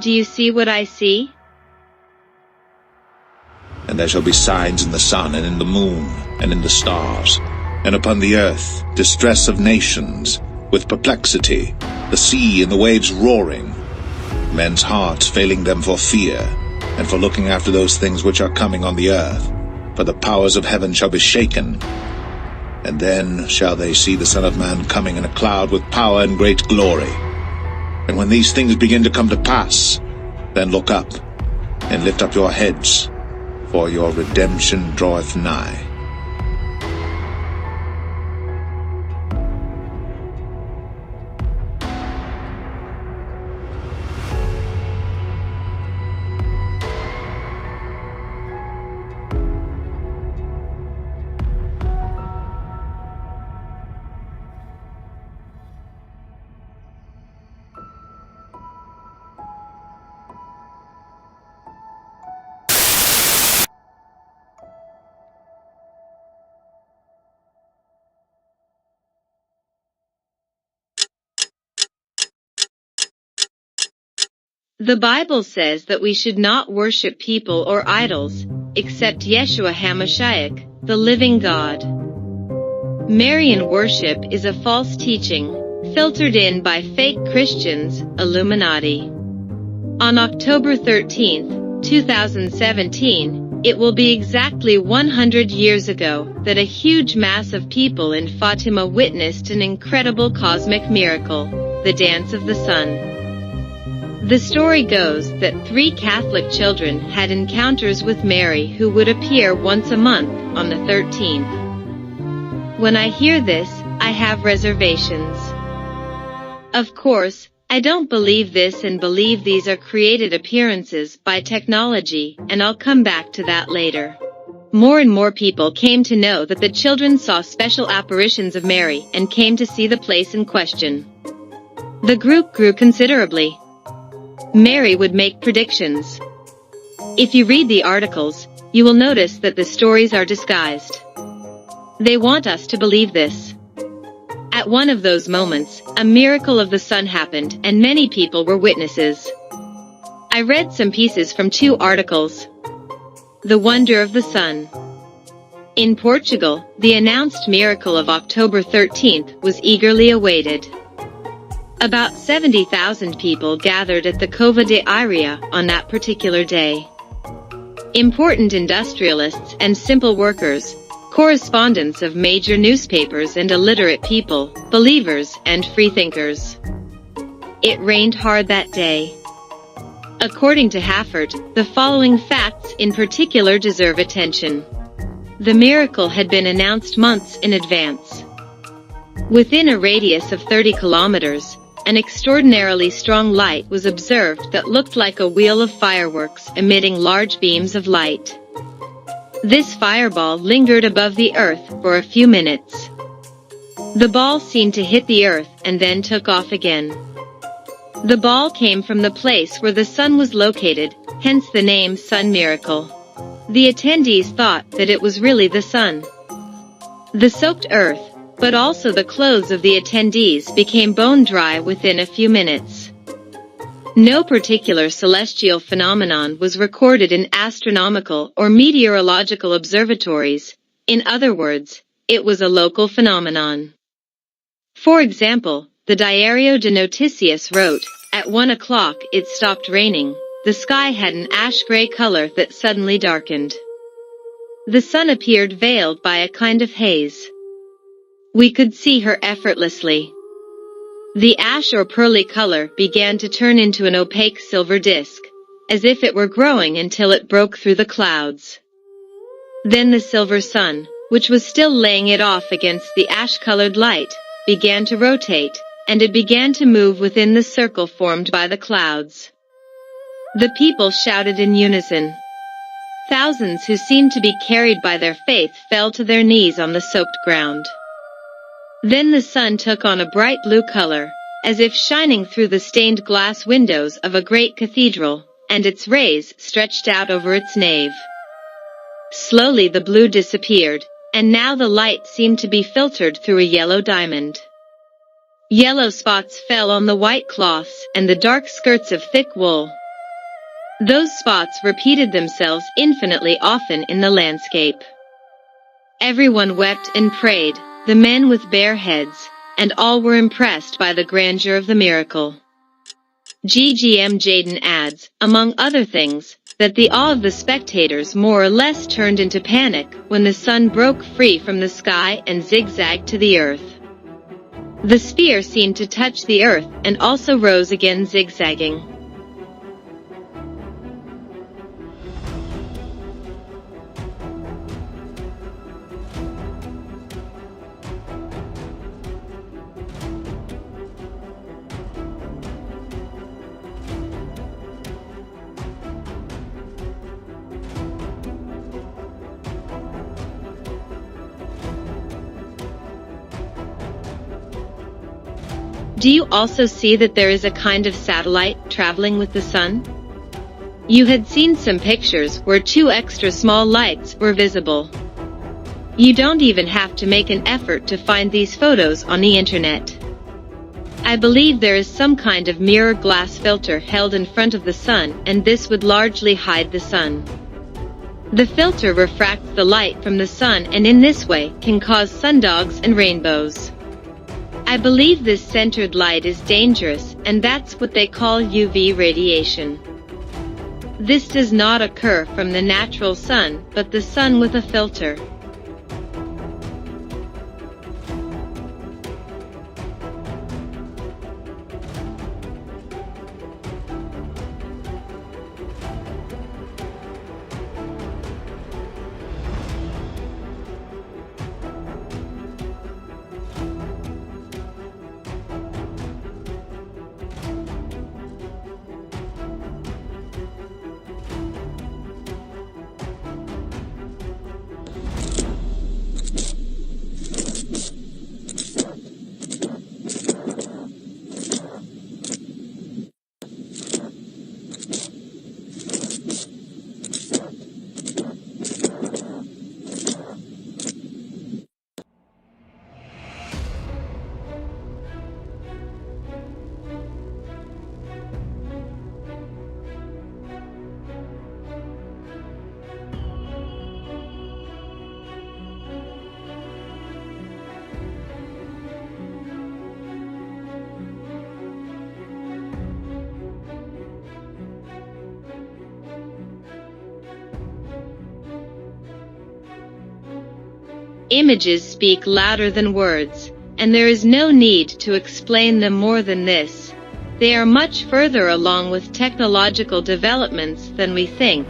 Do you see what I see? And there shall be signs in the sun, and in the moon, and in the stars, and upon the earth distress of nations, with perplexity, the sea and the waves roaring, men's hearts failing them for fear, and for looking after those things which are coming on the earth. For the powers of heaven shall be shaken. And then shall they see the Son of Man coming in a cloud with power and great glory. And when these things begin to come to pass, then look up, and lift up your heads, for your redemption draweth nigh. The Bible says that we should not worship people or idols, except Yeshua HaMashiach, the living God. Marian worship is a false teaching, filtered in by fake Christians, Illuminati. On October 13, 2017, it will be exactly 100 years ago that a huge mass of people in Fatima witnessed an incredible cosmic miracle, the dance of the sun. The story goes that 3 Catholic children had encounters with Mary who would appear once a month on the 13th. When I hear this, I have reservations. Of course, I don't believe this and believe these are created appearances by technology, and I'll come back to that later. More and more people came to know that the children saw special apparitions of Mary and came to see the place in question. The group grew considerably. Mary would make predictions. If you read the articles, you will notice that the stories are disguised. They want us to believe this. At one of those moments, a miracle of the sun happened and many people were witnesses. I read some pieces from 2 articles. The Wonder of the Sun. In Portugal, the announced miracle of October 13th was eagerly awaited. About 70,000 people gathered at the Cova de Iria on that particular day. Important industrialists and simple workers, correspondents of major newspapers and illiterate people, believers and freethinkers. It rained hard that day. According to Haffert, the following facts in particular deserve attention. The miracle had been announced months in advance. Within a radius of 30 kilometers, an extraordinarily strong light was observed that looked like a wheel of fireworks emitting large beams of light. This fireball lingered above the earth for a few minutes. The ball seemed to hit the earth and then took off again. The ball came from the place where the sun was located, hence the name Sun Miracle. The attendees thought that it was really the sun. The soaked earth, but also the clothes of the attendees, became bone dry within a few minutes. No particular celestial phenomenon was recorded in astronomical or meteorological observatories. In other words, it was a local phenomenon. For example, the Diario de Noticias wrote, "At 1 o'clock it stopped raining. The sky had an ash-gray color that suddenly darkened. The sun appeared veiled by a kind of haze. We could see her effortlessly. The ash or pearly color began to turn into an opaque silver disk, as if it were growing until it broke through the clouds. Then the silver sun, which was still laying it off against the ash-colored light, began to rotate, and it began to move within the circle formed by the clouds. The people shouted in unison. Thousands who seemed to be carried by their faith fell to their knees on the soaked ground. Then the sun took on a bright blue color, as if shining through the stained glass windows of a great cathedral, and its rays stretched out over its nave. Slowly the blue disappeared, and now the light seemed to be filtered through a yellow diamond. Yellow spots fell on the white cloths and the dark skirts of thick wool, Those spots repeated themselves infinitely often in the landscape. Everyone wept and prayed, the men with bare heads, and all were impressed by the grandeur of the miracle. GGM Jaden adds, among other things, that the awe of the spectators more or less turned into panic when the sun broke free from the sky and zigzagged to the earth. The sphere seemed to touch the earth and also rose again zigzagging. Do you also see that there is a kind of satellite traveling with the sun? You had seen some pictures where 2 extra small lights were visible. You don't even have to make an effort to find these photos on the internet. I believe there is some kind of mirror glass filter held in front of the sun, and this would largely hide the sun. The filter refracts the light from the sun and in this way can cause sundogs and rainbows. I believe this centered light is dangerous, and that's what they call UV radiation. This does not occur from the natural sun, but the sun with a filter. Images speak louder than words, and there is no need to explain them more than this. They are much further along with technological developments than we think,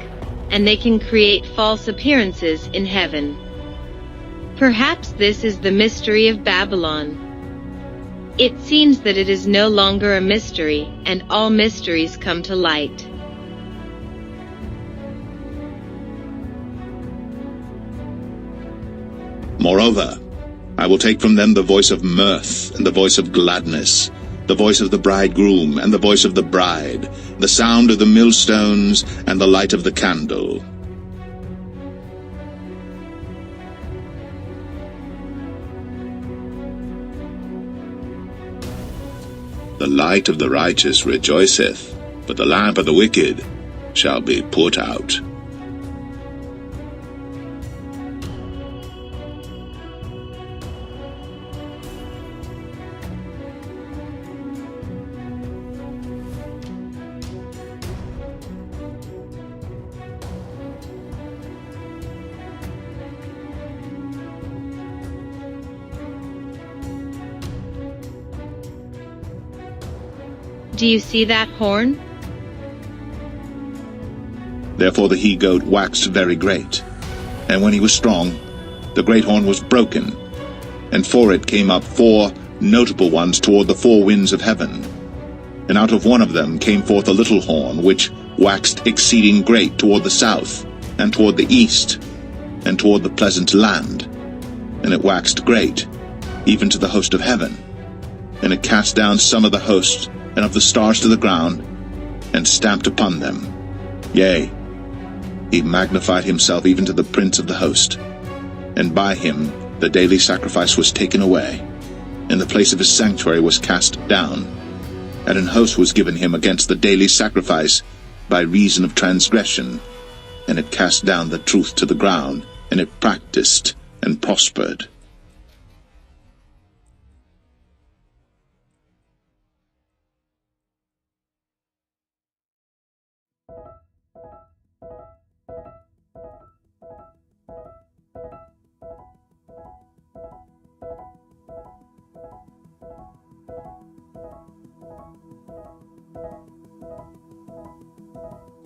and they can create false appearances in heaven. Perhaps this is the mystery of Babylon. It seems that it is no longer a mystery, and all mysteries come to light. Moreover, I will take from them the voice of mirth and the voice of gladness, the voice of the bridegroom and the voice of the bride, the sound of the millstones and the light of the candle. The light of the righteous rejoiceth, but the lamp of the wicked shall be put out. Do you see that horn? Therefore the he-goat waxed very great, and when he was strong, the great horn was broken, and for it came up 4 notable ones toward the 4 winds of heaven. And out of one of them came forth a little horn, which waxed exceeding great toward the south, and toward the east, and toward the pleasant land. And it waxed great, even to the host of heaven. And it cast down some of the host and of the stars to the ground, and stamped upon them. Yea, he magnified himself even to the prince of the host. And by him the daily sacrifice was taken away, and the place of his sanctuary was cast down, and an host was given him against the daily sacrifice by reason of transgression, and it cast down the truth to the ground, and it practiced and prospered.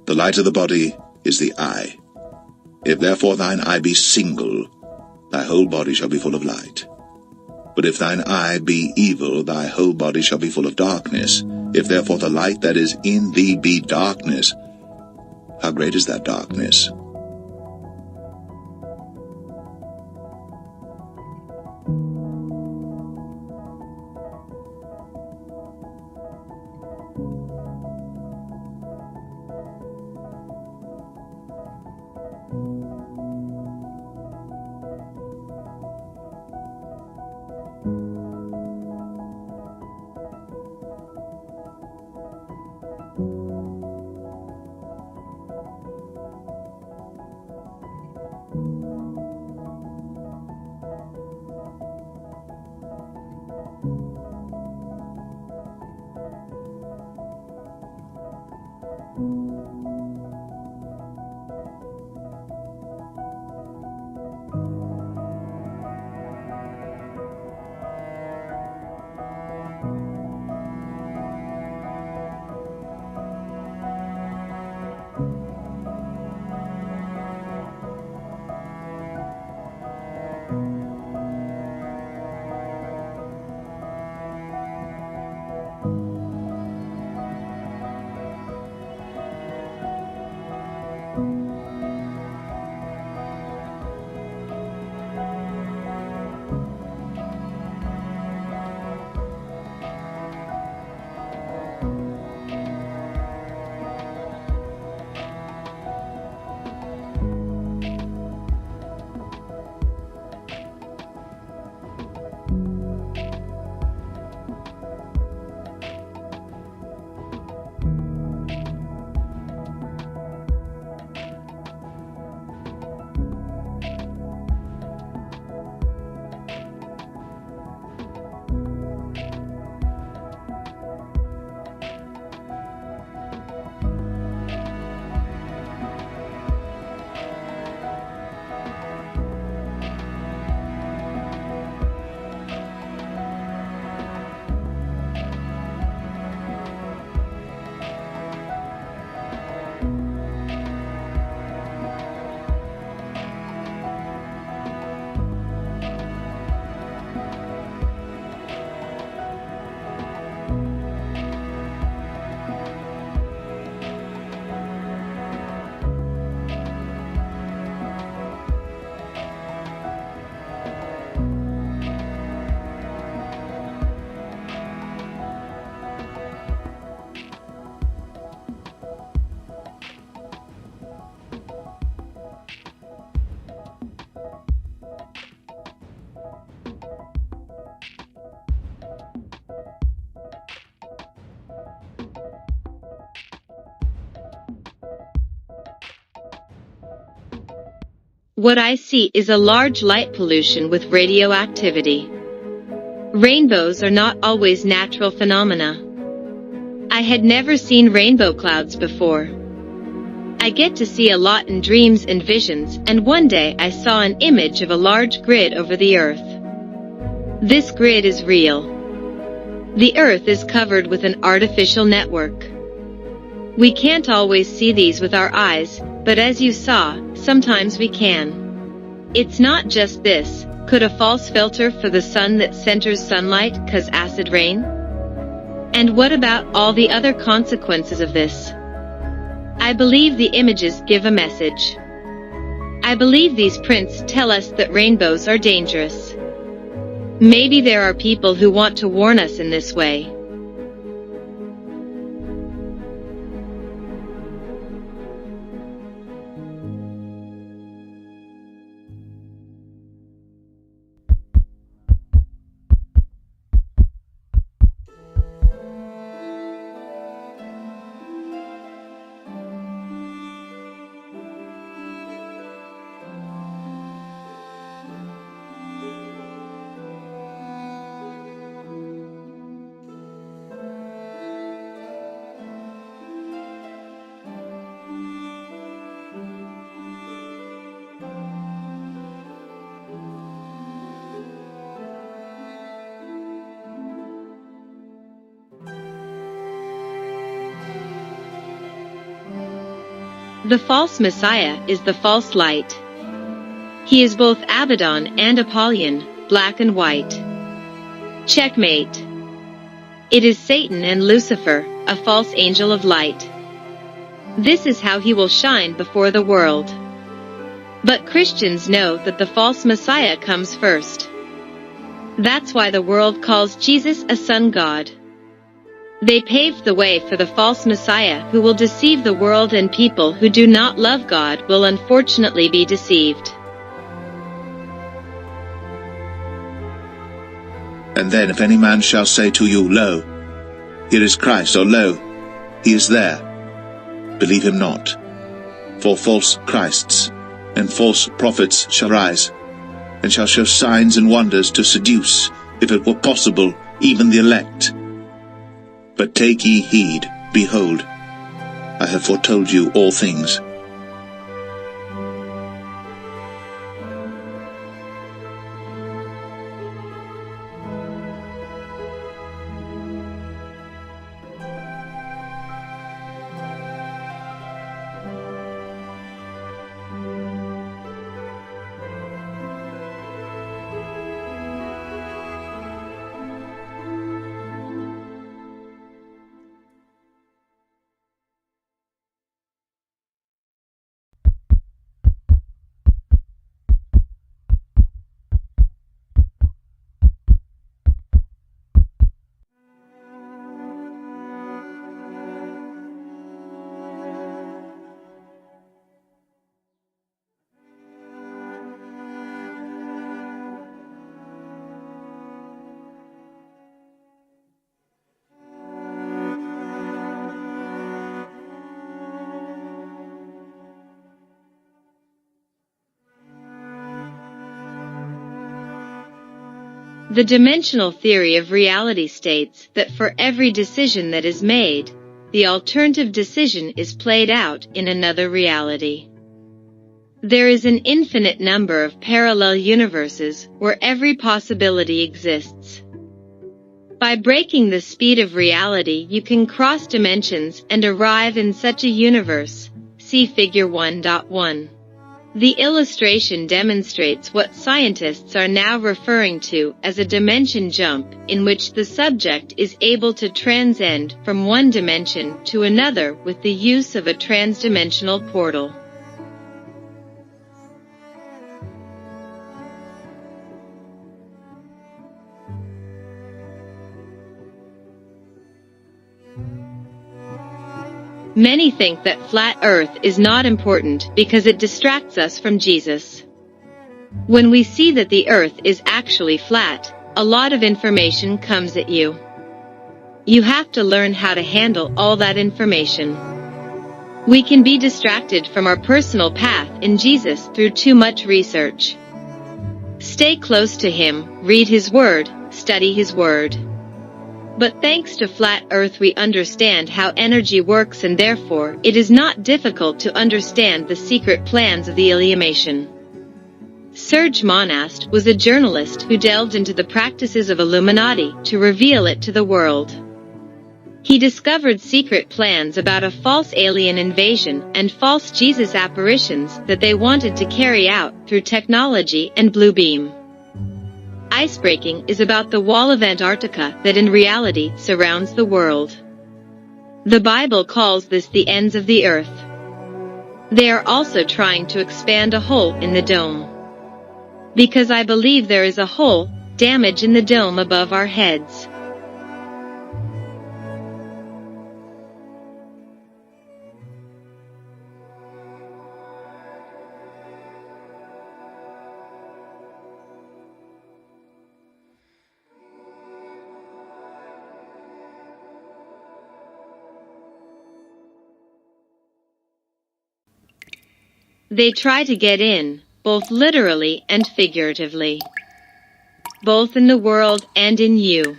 The light of the body is the eye. If therefore thine eye be single, thy whole body shall be full of light. But if thine eye be evil, thy whole body shall be full of darkness. If therefore the light that is in thee be darkness, how great is that darkness? What I see is a large light pollution with radioactivity. Rainbows are not always natural phenomena. I had never seen rainbow clouds before. I get to see a lot in dreams and visions, and one day I saw an image of a large grid over the earth. This grid is real. The earth is covered with an artificial network. We can't always see these with our eyes, but as you saw, sometimes we can. It's not just this. Could a false filter for the sun that centers sunlight cause acid rain? And what about all the other consequences of this? I believe the images give a message. I believe these prints tell us that rainbows are dangerous. Maybe there are people who want to warn us in this way. The false Messiah is the false light. He is both Abaddon and Apollyon, black and white. Checkmate. It is Satan and Lucifer, a false angel of light. This is how he will shine before the world. But Christians know that the false Messiah comes first. That's why the world calls Jesus a sun god. They paved the way for the false Messiah who will deceive the world, and people who do not love God will unfortunately be deceived. And then if any man shall say to you, Lo, here is Christ, or Lo, he is there, believe him not. For false Christs and false prophets shall rise, and shall show signs and wonders to seduce, if it were possible, even the elect. But take ye heed, behold, I have foretold you all things. The dimensional theory of reality states that for every decision that is made, the alternative decision is played out in another reality. There is an infinite number of parallel universes where every possibility exists. By breaking the speed of reality, you can cross dimensions and arrive in such a universe. See Figure 1.1. The illustration demonstrates what scientists are now referring to as a dimension jump, in which the subject is able to transcend from one dimension to another with the use of a transdimensional portal. Many think that flat Earth is not important because it distracts us from Jesus. When we see that the Earth is actually flat, a lot of information comes at you. You have to learn how to handle all that information. We can be distracted from our personal path in Jesus through too much research. Stay close to Him, read His Word, study His Word. But thanks to flat Earth we understand how energy works, and therefore it is not difficult to understand the secret plans of the Illumination. Serge Monast was a journalist who delved into the practices of Illuminati to reveal it to the world. He discovered secret plans about a false alien invasion and false Jesus apparitions that they wanted to carry out through technology and blue beam. Icebreaking is about the wall of Antarctica that in reality surrounds the world. The Bible calls this the ends of the earth. They are also trying to expand a hole in the dome. Because I believe there is a hole, damage in the dome above our heads. They try to get in, both literally and figuratively. Both in the world and in you.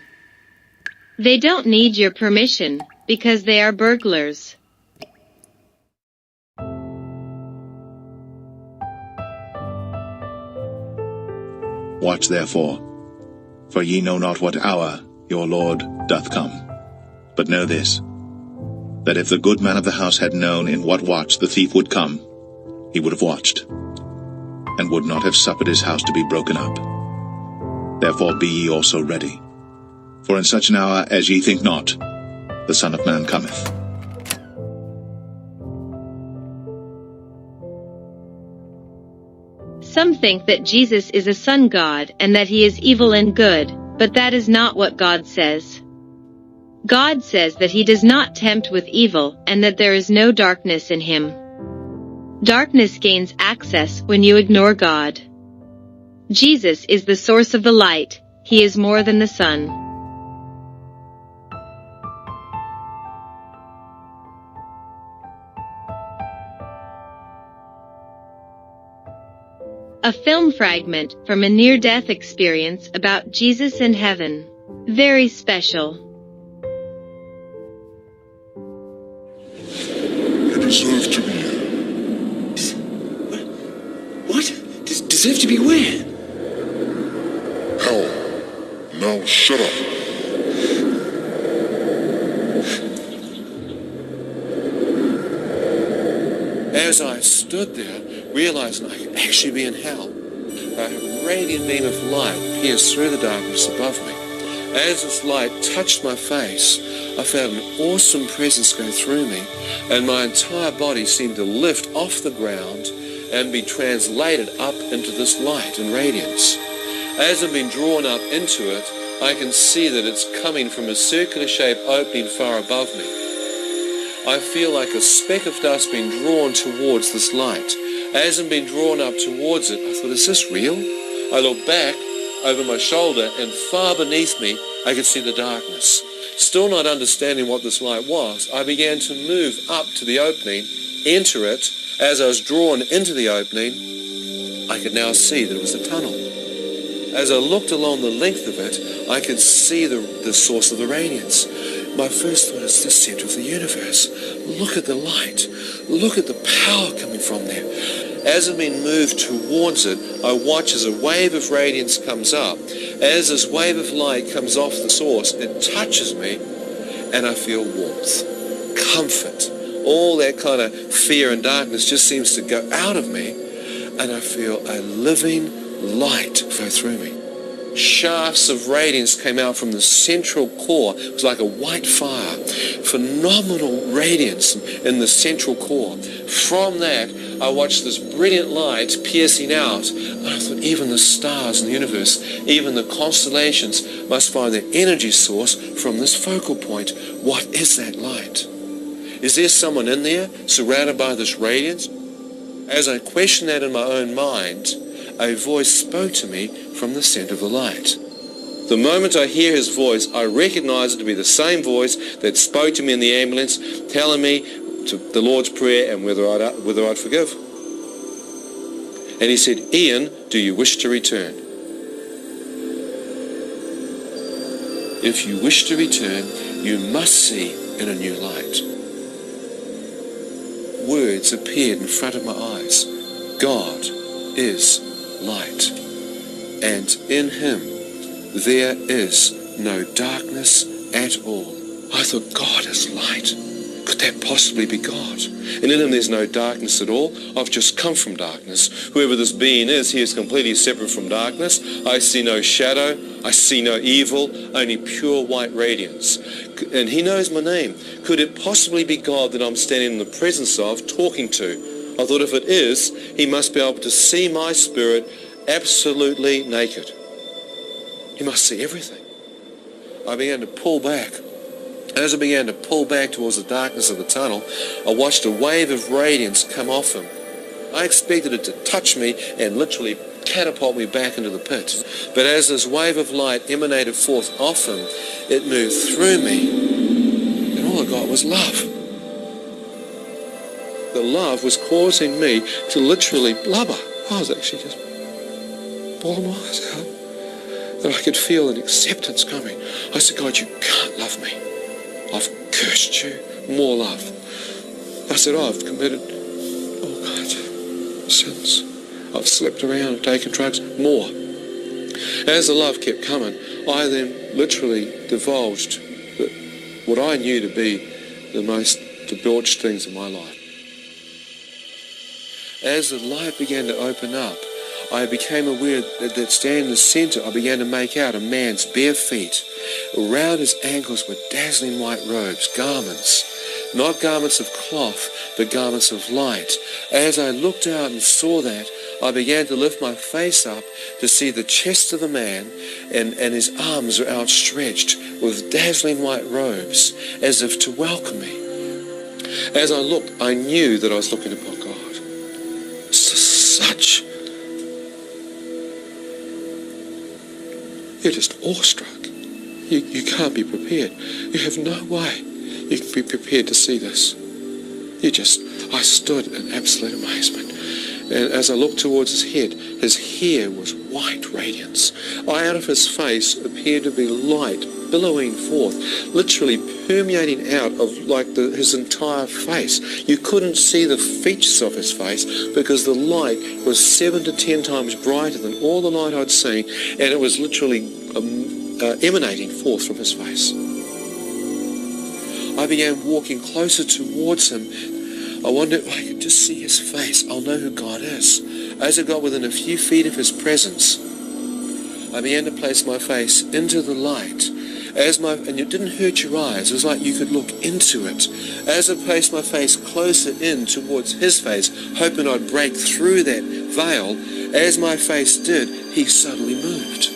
They don't need your permission, because they are burglars. Watch therefore, for ye know not what hour your Lord doth come. But know this, that if the good man of the house had known in what watch the thief would come, he would have watched, and would not have suffered his house to be broken up. Therefore be ye also ready, for in such an hour as ye think not, the Son of Man cometh. Some think that Jesus is a sun god and that he is evil and good, but that is not what God says. God says that he does not tempt with evil and that there is no darkness in him. Darkness gains access when you ignore God. Jesus is the source of the light. He is more than the sun. A film fragment from a near-death experience about Jesus in heaven. Very special. You deserve to be here. What? Deserve to be where? Hell. Now shut up. As I stood there, realizing I could actually be in hell, a radiant beam of light pierced through the darkness above me. As this light touched my face, I felt an awesome presence go through me, and my entire body seemed to lift off the ground and be translated up into this light and radiance. As I've been drawn up into it, I can see that it's coming from a circular-shaped opening far above me. I feel like a speck of dust being drawn towards this light. As I'm being drawn up towards it, I thought, is this real? I looked back over my shoulder, and far beneath me, I could see the darkness. Still not understanding what this light was, I began to move up to the opening, enter it. As I was drawn into the opening, I could now see that it was a tunnel. As I looked along the length of it, I could see the source of the radiance. My first thought is the center of the universe. Look at the light. Look at the power coming from there. As I've been moved towards it, I watch as a wave of radiance comes up. As this wave of light comes off the source, it touches me, and I feel warmth, comfort. All that kind of fear and darkness just seems to go out of me, and I feel a living light flow through me. Shafts of radiance came out from the central core. It was like a white fire. Phenomenal radiance in the central core. From that, I watched this brilliant light piercing out. And I thought, even the stars in the universe, even the constellations must find their energy source from this focal point. What is that light? Is there someone in there surrounded by this radiance? As I questioned that in my own mind, a voice spoke to me from the center of the light. The moment I hear his voice, I recognize it to be the same voice that spoke to me in the ambulance, telling me to the Lord's Prayer and whether I'd forgive. And he said, "Ian, do you wish to return? If you wish to return, you must see in a new light." Words appeared in front of my eyes. God is light, and in him there is no darkness at all. I thought, God is light. Could that possibly be God? And in him there's no darkness at all. I've just come from darkness. Whoever this being is, he is completely separate from darkness. I see no shadow. I see no evil, only pure white radiance. And he knows my name. Could it possibly be God that I'm standing in the presence of, talking to? I thought, if it is, he must be able to see my spirit absolutely naked. He must see everything. I began to pull back. As I began to pull back towards the darkness of the tunnel, I watched a wave of radiance come off him. I expected it to touch me and literally catapult me back into the pit. But as this wave of light emanated forth off him, it moved through me, and all I got was love. The love was causing me to literally blubber. I was actually just bawling my eyes out. And I could feel an acceptance coming. I said, God, you can't love me. I've cursed you. More love. I said, I've committed all kinds of sins. I've slept around and taken drugs. More. As the love kept coming, I then literally divulged what I knew to be the most debauched things in my life. As the light began to open up, I became aware that standing in the center, I began to make out a man's bare feet. Around his ankles were dazzling white robes, garments, not garments of cloth, but garments of light. As I looked out and saw that, I began to lift my face up to see the chest of the man, and his arms were outstretched with dazzling white robes, as if to welcome me. As I looked, I knew that I was looking upon God. You're just awestruck. You can't be prepared. You have no way you can be prepared to see this. I stood in absolute amazement. And as I looked towards his hair was white radiance. Out of his face appeared to be light billowing forth, literally permeating out of his entire face. You couldn't see the features of his face because the light was 7 to 10 times brighter than all the light I'd seen, and it was literally emanating forth from his face. I began walking closer towards him. I wondered if I could just see his face. I'll know who God is. As I got within a few feet of his presence, I began to place my face into the light. And it didn't hurt your eyes. It was like you could look into it. As I placed my face closer in towards his face, hoping I'd break through that veil, as my face did, he suddenly moved.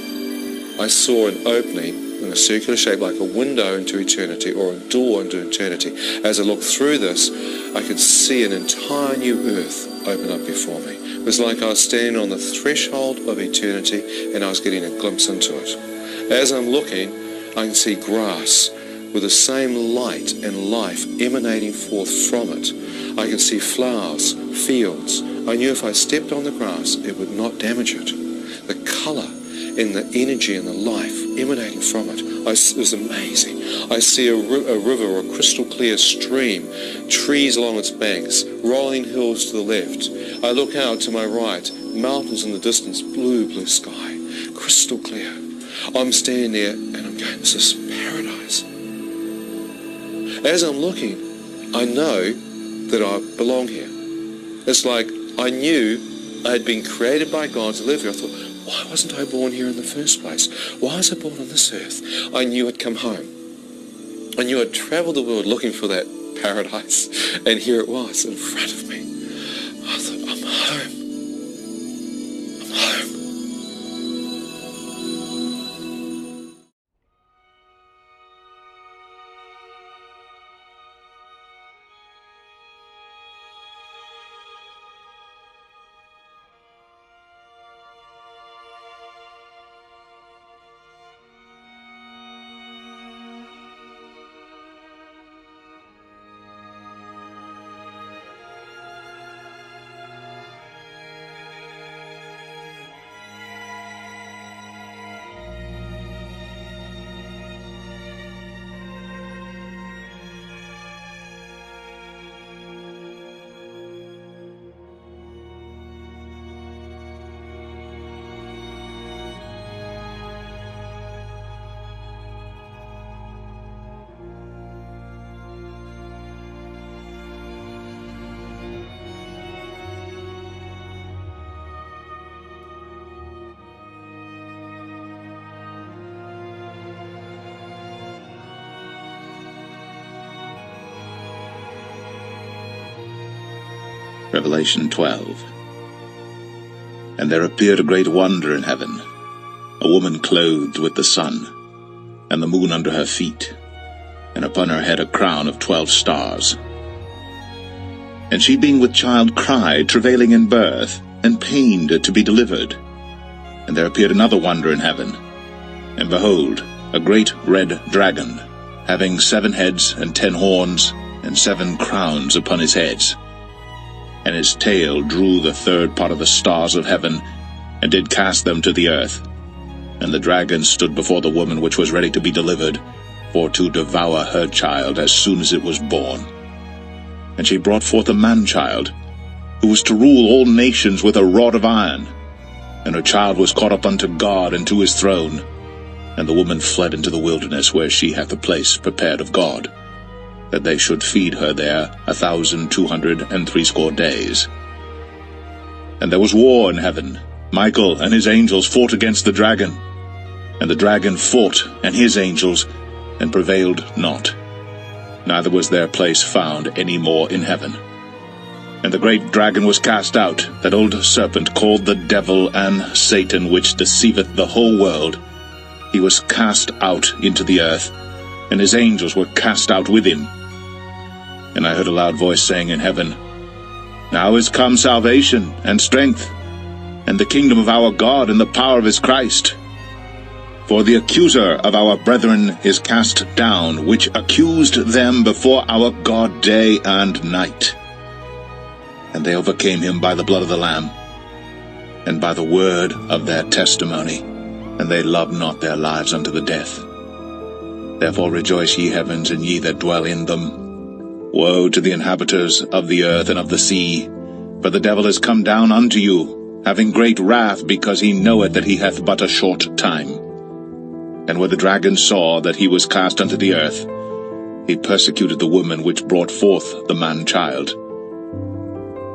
I saw an opening in a circular shape like a window into eternity or a door into eternity. As I looked through this, I could see an entire new earth open up before me. It was like I was standing on the threshold of eternity and I was getting a glimpse into it. As I'm looking, I can see grass with the same light and life emanating forth from it. I can see flowers, fields. I knew if I stepped on the grass, it would not damage it. The colour and the energy and the life emanating from it, it was amazing. I see a river or a crystal clear stream, trees along its banks, rolling hills to the left. I look out to my right, mountains in the distance, blue sky, crystal clear. I'm standing there and I'm going, this is paradise. As I'm looking, I know that I belong here. It's like I knew I had been created by God to live here. I thought, why wasn't I born here in the first place? Why was I born on this earth? I knew I'd come home. I knew I'd traveled the world looking for that paradise, and here it was in front of me. I thought, I'm home. I'm home. Revelation 12. And there appeared a great wonder in heaven, a woman clothed with the sun, and the moon under her feet, and upon her head a crown of 12 stars. And she being with child cried, travailing in birth, and pained to be delivered. And there appeared another wonder in heaven, and behold, a great red dragon, having 7 heads and 10 horns, and 7 crowns upon his heads. And his tail drew the 3rd part of the stars of heaven, and did cast them to the earth. And the dragon stood before the woman which was ready to be delivered, for to devour her child as soon as it was born. And she brought forth a man-child, who was to rule all nations with a rod of iron. And her child was caught up unto God and to his throne. And the woman fled into the wilderness, where she hath a place prepared of God, that they should feed her there 1,260 days. And there was war in heaven. Michael and his angels fought against the dragon. And the dragon fought and his angels, and prevailed not. Neither was their place found any more in heaven. And the great dragon was cast out, that old serpent called the devil and Satan, which deceiveth the whole world. He was cast out into the earth, and his angels were cast out with him. And I heard a loud voice saying in heaven, Now is come salvation and strength, and the kingdom of our God and the power of his Christ. For the accuser of our brethren is cast down, which accused them before our God day and night. And they overcame him by the blood of the Lamb, and by the word of their testimony, and they loved not their lives unto the death. Therefore rejoice, ye heavens, and ye that dwell in them. Woe to the inhabitants of the earth and of the sea, for the devil is come down unto you, having great wrath, because he knoweth that he hath but a short time. And when the dragon saw that he was cast unto the earth, he persecuted the woman which brought forth the man-child.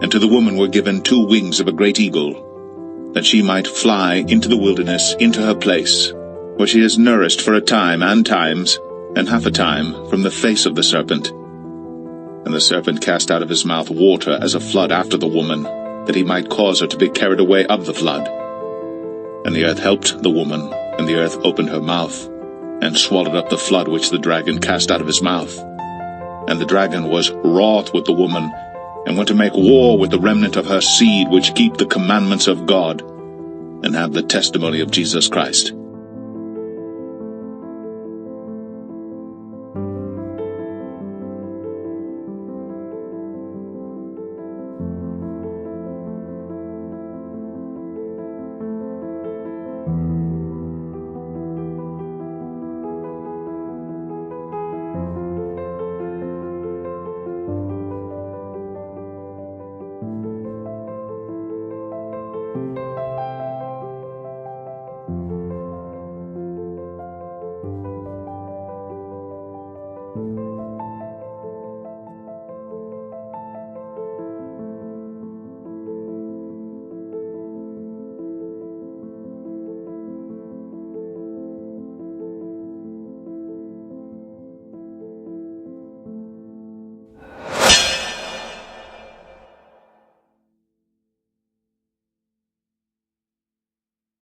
And to the woman were given 2 wings of a great eagle, that she might fly into the wilderness, into her place, where she is nourished for a time and times, and half a time, from the face of the serpent. And the serpent cast out of his mouth water as a flood after the woman, that he might cause her to be carried away of the flood. And the earth helped the woman, and the earth opened her mouth, and swallowed up the flood which the dragon cast out of his mouth. And the dragon was wroth with the woman, and went to make war with the remnant of her seed, which keep the commandments of God, and have the testimony of Jesus Christ.